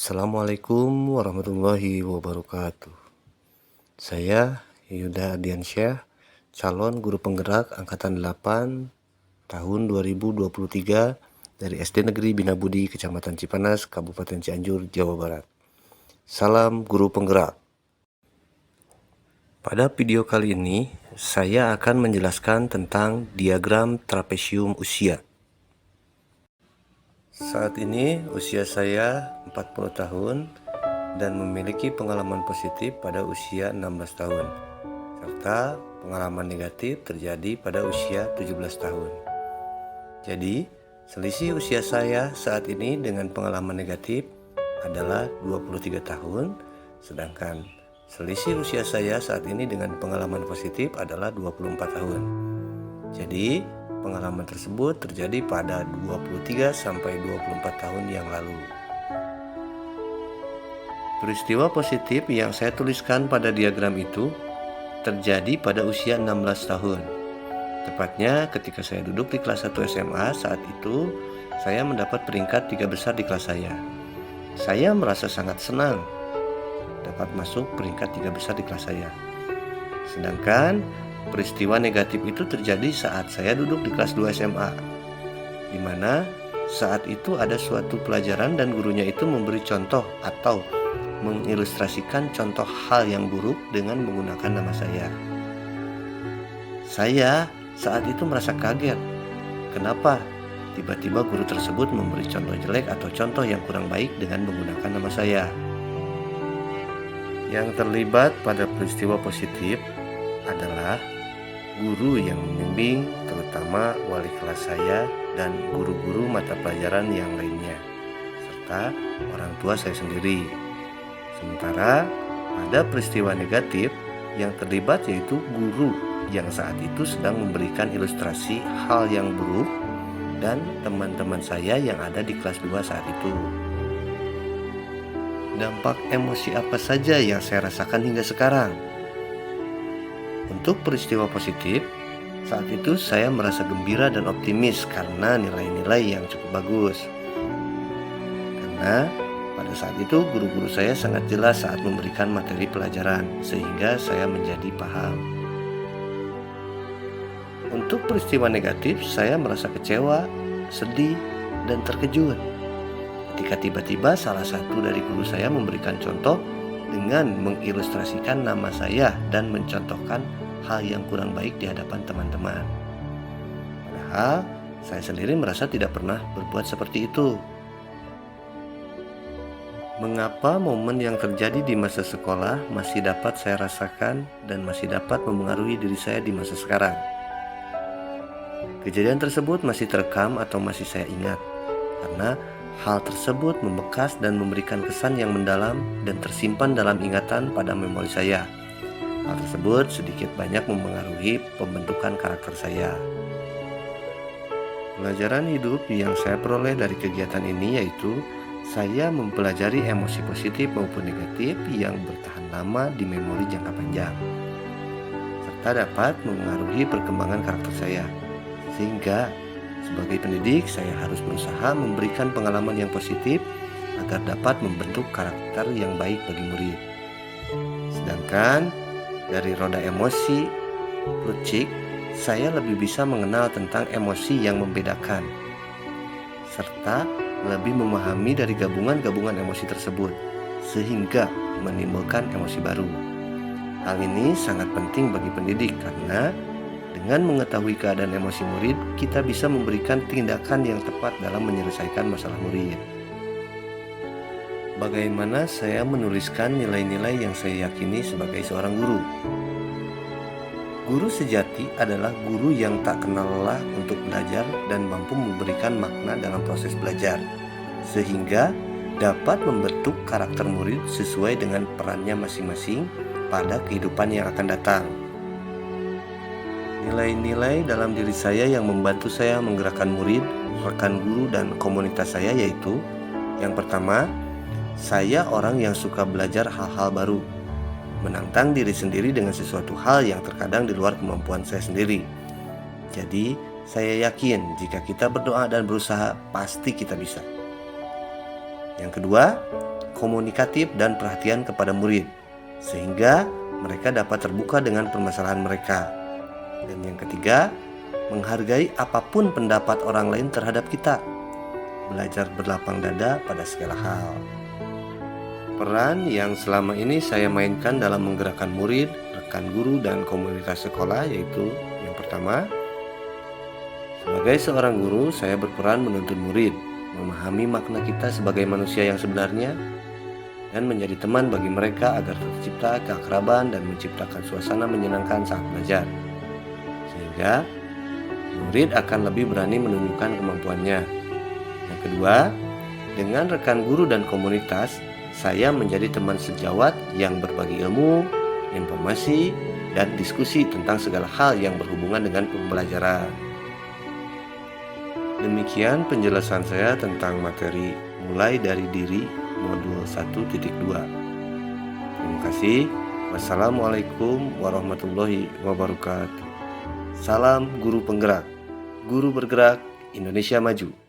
Assalamualaikum warahmatullahi wabarakatuh. Saya Yuda Ardiansyah, calon guru penggerak angkatan 8 tahun 2023 dari SD Negeri Bina Budi, Kecamatan Cipanas, Kabupaten Cianjur, Jawa Barat. Salam guru penggerak. Pada video kali ini, saya akan menjelaskan tentang diagram trapesium usia. Saat ini usia saya 40 tahun dan memiliki pengalaman positif pada usia 16 tahun, serta pengalaman negatif terjadi pada usia 17 tahun. Jadi, selisih usia saya saat ini dengan pengalaman negatif adalah 23 tahun, sedangkan selisih usia saya saat ini dengan pengalaman positif adalah 24 tahun. Jadi, pengalaman tersebut terjadi pada 23-24 tahun yang lalu. Peristiwa positif yang saya tuliskan pada diagram itu terjadi pada usia 16 tahun. Tepatnya ketika saya duduk di kelas 1 SMA, saat itu saya mendapat peringkat 3 besar di kelas saya. Saya merasa sangat senang dapat masuk peringkat 3 besar di kelas saya. Sedangkan peristiwa negatif itu terjadi saat saya duduk di kelas 2 SMA, di mana saat itu ada suatu pelajaran dan gurunya itu memberi contoh atau mengilustrasikan contoh hal yang buruk dengan menggunakan nama saya. Saya saat itu merasa kaget. Kenapa tiba-tiba guru tersebut memberi contoh jelek atau contoh yang kurang baik dengan menggunakan nama saya? Yang terlibat pada peristiwa positif adalah guru yang membimbing, terutama wali kelas saya dan guru-guru mata pelajaran yang lainnya, serta orang tua saya sendiri. Sementara pada peristiwa negatif yang terlibat yaitu guru yang saat itu sedang memberikan ilustrasi hal yang buruk dan teman-teman saya yang ada di kelas 2 saat itu. Dampak emosi apa saja yang saya rasakan hingga sekarang? Untuk peristiwa positif, saat itu saya merasa gembira dan optimis karena nilai-nilai yang cukup bagus. Karena pada saat itu guru-guru saya sangat jelas saat memberikan materi pelajaran, sehingga saya menjadi paham. Untuk peristiwa negatif, saya merasa kecewa, sedih, dan terkejut ketika tiba-tiba salah satu dari guru saya memberikan contoh dengan mengilustrasikan nama saya dan mencontohkan hal yang kurang baik di hadapan teman-teman. Padahal saya sendiri merasa tidak pernah berbuat seperti itu. Mengapa momen yang terjadi di masa sekolah masih dapat saya rasakan dan masih dapat mempengaruhi diri saya di masa sekarang? Kejadian tersebut masih terekam atau masih saya ingat, karena hal tersebut membekas dan memberikan kesan yang mendalam dan tersimpan dalam ingatan pada memori saya. Hal tersebut sedikit banyak mempengaruhi pembentukan karakter saya. Pelajaran hidup yang saya peroleh dari kegiatan ini yaitu saya mempelajari emosi positif maupun negatif yang bertahan lama di memori jangka panjang, serta dapat mempengaruhi perkembangan karakter saya. Sehingga sebagai pendidik saya harus berusaha memberikan pengalaman yang positif agar dapat membentuk karakter yang baik bagi murid. Sedangkan dari roda emosi Plutchik, saya lebih bisa mengenal tentang emosi yang membedakan, serta lebih memahami dari gabungan-gabungan emosi tersebut, sehingga menimbulkan emosi baru. Hal ini sangat penting bagi pendidik karena dengan mengetahui keadaan emosi murid, kita bisa memberikan tindakan yang tepat dalam menyelesaikan masalah murid. Bagaimana saya menuliskan nilai-nilai yang saya yakini sebagai seorang guru? Guru sejati adalah guru yang tak kenal lelah untuk belajar dan mampu memberikan makna dalam proses belajar, sehingga dapat membentuk karakter murid sesuai dengan perannya masing-masing pada kehidupan yang akan datang. Nilai-nilai dalam diri saya yang membantu saya menggerakkan murid, rekan guru, dan komunitas saya yaitu: yang pertama, saya orang yang suka belajar hal-hal baru, menantang diri sendiri dengan sesuatu hal yang terkadang di luar kemampuan saya sendiri. Jadi, saya yakin jika kita berdoa dan berusaha, pasti kita bisa. Yang kedua, komunikatif dan perhatian kepada murid, sehingga mereka dapat terbuka dengan permasalahan mereka. Dan yang ketiga, menghargai apapun pendapat orang lain terhadap kita. Belajar berlapang dada pada segala hal. Peran yang selama ini saya mainkan dalam menggerakkan murid, rekan guru, dan komunitas sekolah yaitu yang pertama, sebagai seorang guru, saya berperan menuntun murid, memahami makna kita sebagai manusia yang sebenarnya, dan menjadi teman bagi mereka agar tercipta keakraban dan menciptakan suasana menyenangkan saat belajar. Sehingga murid akan lebih berani menunjukkan kemampuannya. Yang kedua, dengan rekan guru dan komunitas, saya menjadi teman sejawat yang berbagi ilmu, informasi, dan diskusi tentang segala hal yang berhubungan dengan pembelajaran. Demikian penjelasan saya tentang materi mulai dari diri modul 1.2. Terima kasih. Wassalamualaikum warahmatullahi wabarakatuh. Salam guru penggerak. Guru bergerak, Indonesia maju.